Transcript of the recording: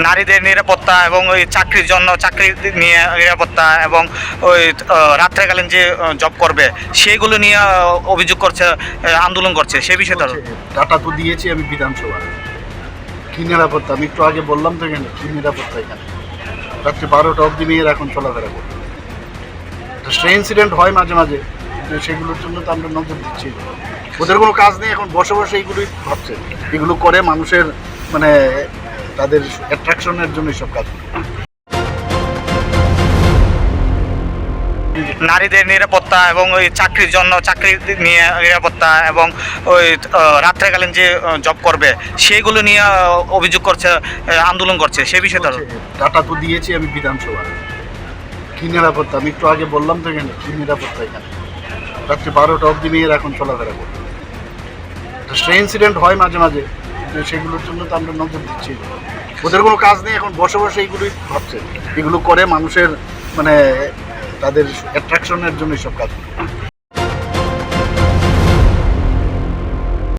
নারীদের নিরাপত্তা এবং ওই চাকরির জন্য চাকরি নিয়ে নিরাপত্তা এবং ওই রাত্রেকালীন যে জব করবে সেইগুলো নিয়ে অভিযোগ করছে, আন্দোলন করছে সেই বিষয়ে ডাটা তো দিয়েছি আমি বিধানসভা। কি নিরাপত্তা? আমি একটু আগে বললাম তো, এখানে কি নিরাপত্তা? এখানে রাত্রি 12টা অবধি মেয়ের এখন চলাফেরা করবে। সে ইনসিডেন্ট হয় মাঝে মাঝে, সেগুলোর জন্য তো আমরা নজর দিচ্ছি। ওদের কোনো কাজ নেই, এখন বসে বসে এইগুলোই ভাবছে, এগুলো করে মানুষের মানে তাদের অ্যাট্রাকশনের জন্য সব কাজ। নারীদের নিরাপত্তা এবং ওই চাকরির জন্য চাকরি নিয়ে নিরাপত্তা এবং ওই রাত্রেকালীন যে জব করবে সেইগুলো নিয়ে অভিযোগ করছে, আন্দোলন করছে সেই বিষয়ে ডাটা তো দিয়েছি আমি বিধানসভা। কি নিরাপত্তা? আমি একটু আগে বললাম তো, এখানে কি নিরাপত্তা? এখানে রাত্রি 12টা অবধি মেয়ের এখন চলাফেরা করবে। সে ইনসিডেন্ট হয় মাঝে মাঝে, সেগুলোর জন্য তো আমরা নজর দিচ্ছি। ওদের কোনো কাজ নেই, এখন বসে বসে এইগুলোই ভাবছে, এগুলো করে মানুষের মানে তাদের অ্যাট্রাকশনের জন্য সব কাজ।